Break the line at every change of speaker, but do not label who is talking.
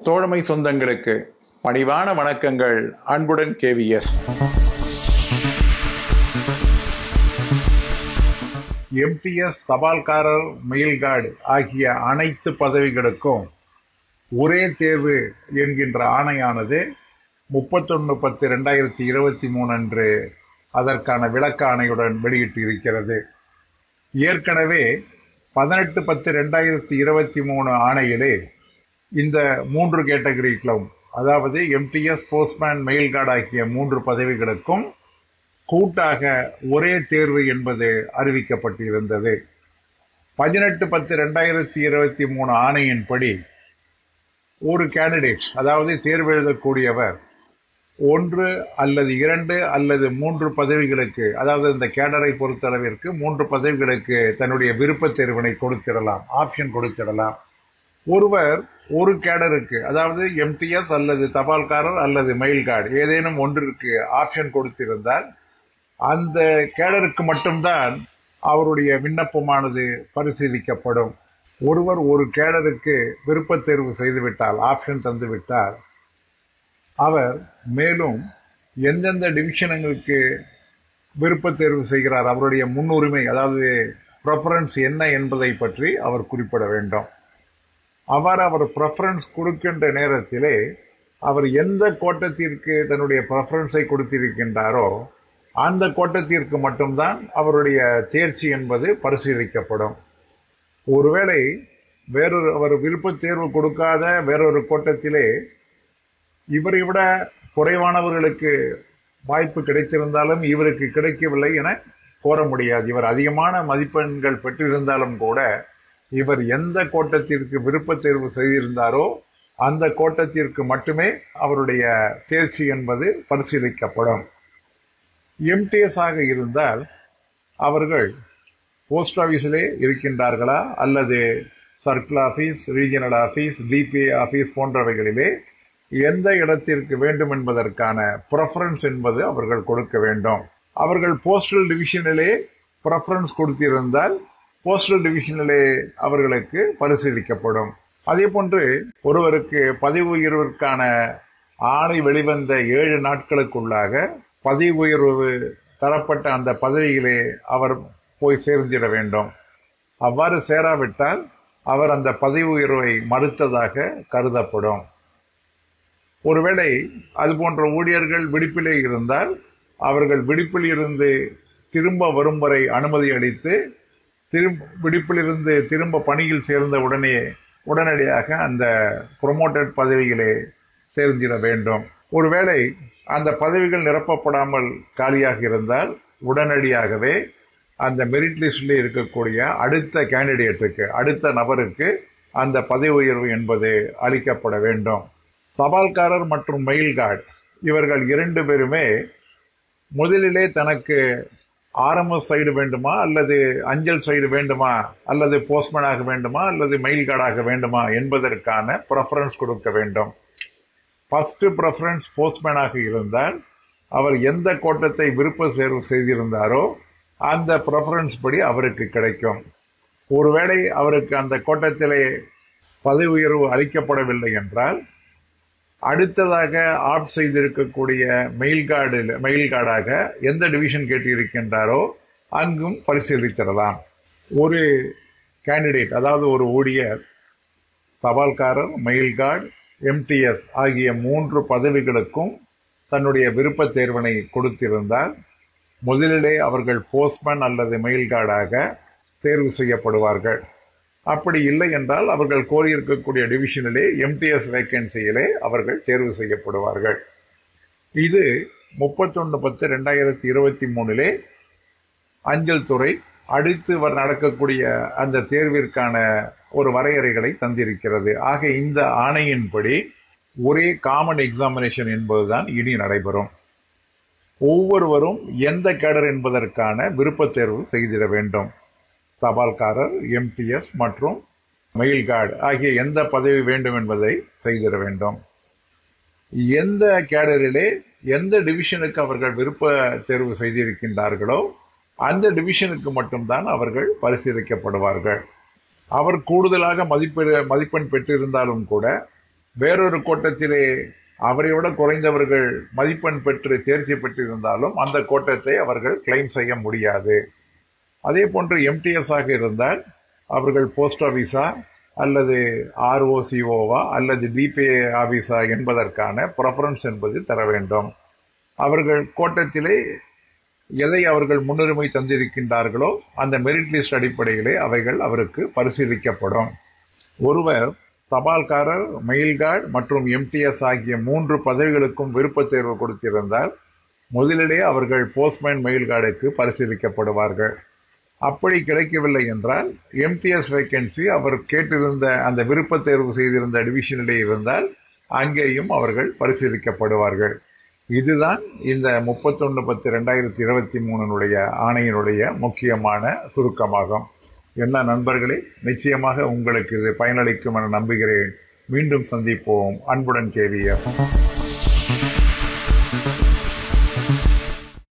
தோழமை சொந்தங்களுக்கு பணிவான வணக்கங்கள். அன்புடன் KVS. MTS, தபால்காரர், மெயில் கார்டு ஆகிய அனைத்து பதவிகளுக்கும் ஒரே தேர்வு என்கின்ற ஆணையானது 31/10/2023 அன்று அதற்கான விளக்க ஆணையுடன் வெளியிட்டு இருக்கிறது. ஏற்கனவே 18/10/2023 ஆணையிலே இந்த 3 கேட்டகரிகளும், அதாவது MTS, போஸ்ட்மேன், மெயில் கார்டு ஆகிய 3 பதவிகளுக்கும் கூட்டாக ஒரே தேர்வு என்பது அறிவிக்கப்பட்டிருந்தது. 18/10/2023 ஆணையின்படி ஒரு கேண்டிடேட், அதாவது தேர்வு எழுதக்கூடியவர் 1 அல்லது 2 அல்லது 3 பதவிகளுக்கு, அதாவது இந்த கேடரை பொறுத்தளவிற்கு 3 பதவிகளுக்கு தன்னுடைய விருப்ப தேர்வினை கொடுத்திடலாம், ஆப்ஷன் கொடுத்திடலாம். ஒருவர் ஒரு கேடருக்கு, அதாவது MTS அல்லது தபால்காரர் அல்லது மெயில் கார்டு ஏதேனும் ஒன்றிற்கு ஆப்ஷன் கொடுத்திருந்தால் அந்த கேடருக்கு மட்டும்தான் அவருடைய விண்ணப்பமானது பரிசீலிக்கப்படும். ஒருவர் ஒரு கேடருக்கு விருப்ப தேர்வு செய்துவிட்டால், ஆப்ஷன் தந்துவிட்டால், அவர் மேலும் எந்தெந்த டிவிஷன்களுக்கு விருப்ப தேர்வு செய்கிறார், அவருடைய முன்னுரிமை, அதாவது ப்ரெஃபரன்ஸ் என்ன என்பதை பற்றி அவர் குறிப்பிட வேண்டும். அவ்வாறு அவர் ப்ரெஃபரன்ஸ் கொடுக்கின்ற நேரத்திலே அவர் எந்த கோட்டத்திற்கு தன்னுடைய ப்ரெஃபரன்ஸை கொடுத்திருக்கின்றாரோ அந்த கோட்டத்திற்கு மட்டும்தான் அவருடைய தேர்ச்சி என்பது பரிசீலிக்கப்படும். ஒருவேளை அவர் விருப்ப தேர்வு கொடுக்காத வேறொரு கோட்டத்திலே இவரை விட குறைவானவர்களுக்கு வாய்ப்பு கிடைத்திருந்தாலும் இவருக்கு கிடைக்கவில்லை என கோர முடியாது. இவர் அதிகமான மதிப்பெண்கள் பெற்றிருந்தாலும் கூட இவர் எந்த கோட்டத்திற்கு விருப்ப தேர்வு செய்திருந்தாரோ அந்த கோட்டத்திற்கு மட்டுமே அவருடைய தேர்ச்சி என்பது பரிசீலிக்கப்படும். MTS ஆக இருந்தால் அவர்கள் போஸ்ட் ஆபீஸிலே இருக்கின்றார்களா அல்லது circle office, regional office, DPA office போன்றவைகளிலே எந்த இடத்திற்கு வேண்டும் என்பதற்கான ப்ரெஃபரன்ஸ் என்பது அவர்கள் கொடுக்க வேண்டும். அவர்கள் போஸ்டல் டிவிஷனிலே ப்ரெஃபரன்ஸ் கொடுத்திருந்தால் போஸ்டல் டிவிஷனிலே அவர்களுக்கு பரிசீலிக்கப்படும். அதே போன்று ஒருவருக்கு பதவி உயர்விற்கான ஆணை வெளிவந்த 7 நாட்களுக்குள்ளாக பதவி உயர்வு தரப்பட்ட அந்த பதவியிலே அவர் போய் சேர்ந்திட வேண்டும். அவ்வாறு சேராவிட்டால் அவர் அந்த பதவி உயர்வை மறுத்ததாக கருதப்படும். ஒருவேளை அதுபோன்ற ஊழியர்கள் விடுப்பிலே இருந்தால் அவர்கள் விடுப்பில் இருந்து திரும்ப வரும் வரை அனுமதி அளித்து விடுப்பிலிருந்து திரும்ப பணியில் சேர்ந்த உடனடியாக அந்த ப்ரொமோட்டட் பதவியிலே சேர்ந்திட வேண்டும். ஒருவேளை அந்த பதவிகள் நிரப்பப்படாமல் காலியாக இருந்தால் உடனடியாகவே அந்த மெரிட் லிஸ்டில் இருக்கக்கூடிய அடுத்த கேண்டிடேட்டுக்கு, அடுத்த நபருக்கு அந்த பதவி உயர்வு என்பது அளிக்கப்பட வேண்டும். தபால்காரர் மற்றும் மெயில் கார்டு இவர்கள் 2 பேருமே முதலிலே தனக்கு RMS சைடு வேண்டுமா அல்லது அஞ்சல் சைடு வேண்டுமா அல்லது போஸ்ட்மேனாக வேண்டுமா அல்லது மெயில் கார்டாக வேண்டுமா என்பதற்கான ப்ரெஃபரன்ஸ் கொடுக்க வேண்டும். ஃபர்ஸ்ட் ப்ரெஃபரன்ஸ் போஸ்ட்மேனாக இருந்தால் அவர் எந்த கோட்டத்தை விருப்ப தேர்வு செய்திருந்தாரோ அந்த ப்ரெஃபரன்ஸ் படி அவருக்கு கிடைக்கும். ஒருவேளை அவருக்கு அந்த கோட்டத்திலே பதவி உயர்வு அளிக்கப்படவில்லை என்றால் அடுத்ததாக ஆப்ட் செய்திருக்கக்கூடிய மெயில் கார்டாக எந்த டிவிஷன் கேட்டிருக்கின்றாரோ அங்கும் பரிசீலித்திடலாம். ஒரு கேண்டிடேட், அதாவது ஒரு ஊழியர் தபால்காரர், மெயில் கார்டு, MTS ஆகிய 3 பதவிகளுக்கும் தன்னுடைய விருப்ப தேர்வினை கொடுத்திருந்தால் முதலிலே அவர்கள் போஸ்ட்மேன் அல்லது மெயில் கார்டாக தேர்வு செய்யப்படுவார்கள். அப்படி இல்லை என்றால் அவர்கள் கோரியிருக்கக்கூடிய டிவிஷனிலே MTS வேக்கன்சியிலே அவர்கள் தேர்வு செய்யப்படுவார்கள். இது 31/10/2023 அஞ்சல் துறை அடுத்து நடக்கக்கூடிய அந்த தேர்விற்கான ஒரு வரையறைகளை தந்திருக்கிறது. ஆக இந்த ஆணையின்படி ஒரே காமன் எக்ஸாமினேஷன் என்பதுதான் இனி நடைபெறும். ஒவ்வொருவரும் எந்த கேடர் என்பதற்கான விருப்ப தேர்வு செய்திட வேண்டும். தபால்காரர், MTS மற்றும் மெயில் கார்டு ஆகிய எந்த பதவி வேண்டும் என்பதை செய்திட வேண்டும். எந்த கேடரிலே எந்த டிவிஷனுக்கு அவர்கள் விருப்ப தேர்வு செய்திருக்கின்றார்களோ அந்த டிவிஷனுக்கு மட்டும்தான் அவர்கள் பரிசீலிக்கப்படுவார்கள். அவர் கூடுதலாக மதிப்பெண் பெற்றிருந்தாலும் கூட வேறொரு கோட்டத்திலே அவரையோட குறைந்தவர்கள் மதிப்பெண் பெற்று தேர்ச்சி பெற்றிருந்தாலும் அந்த கோட்டத்தை அவர்கள் கிளைம் செய்ய முடியாது. அதே போன்று எம்டிஎஸ் ஆக இருந்தால் அவர்கள் போஸ்ட் ஆபீஸா அல்லது ஆர்ஓசிஓவா அல்லது டிபிஏ ஆபீஸா என்பதற்கான ப்ரெஃபரன்ஸ் என்பது தர வேண்டும். அவர்கள் கோட்டத்திலே எதை அவர்கள் முன்னுரிமை தந்திருக்கின்றார்களோ அந்த மெரிட் லிஸ்ட் அடிப்படையிலே அவைகள் அவருக்கு பரிசீலிக்கப்படும். ஒருவர் தபால்காரர், மெயில் கார்டு மற்றும் எம்டிஎஸ் ஆகிய 3 பதவிகளுக்கும் விருப்பத் தேர்வு கொடுத்திருந்தால் முதலிலே அவர்கள் போஸ்ட்மேன் மெயில் கார்டுக்கு பரிசீலிக்கப்படுவார்கள். அப்படி கிடைக்கவில்லை என்றால் எம்டிஎஸ் வேகன்சி அவர் கேட்டிருந்த அந்த விருப்பத் தேர்வு செய்திருந்த டிவிஷனிலே இருந்தால் அங்கேயும் அவர்கள் பரிசீலிக்கப்படுவார்கள். இதுதான் இந்த 31/10/2023 ஆணையினுடைய முக்கியமான சுருக்கமாகும். என்ன நண்பர்களே, நிச்சயமாக உங்களுக்கு இது பயனளிக்கும் என நம்புகிறேன். மீண்டும் சந்திப்போம். அன்புடன் KVF.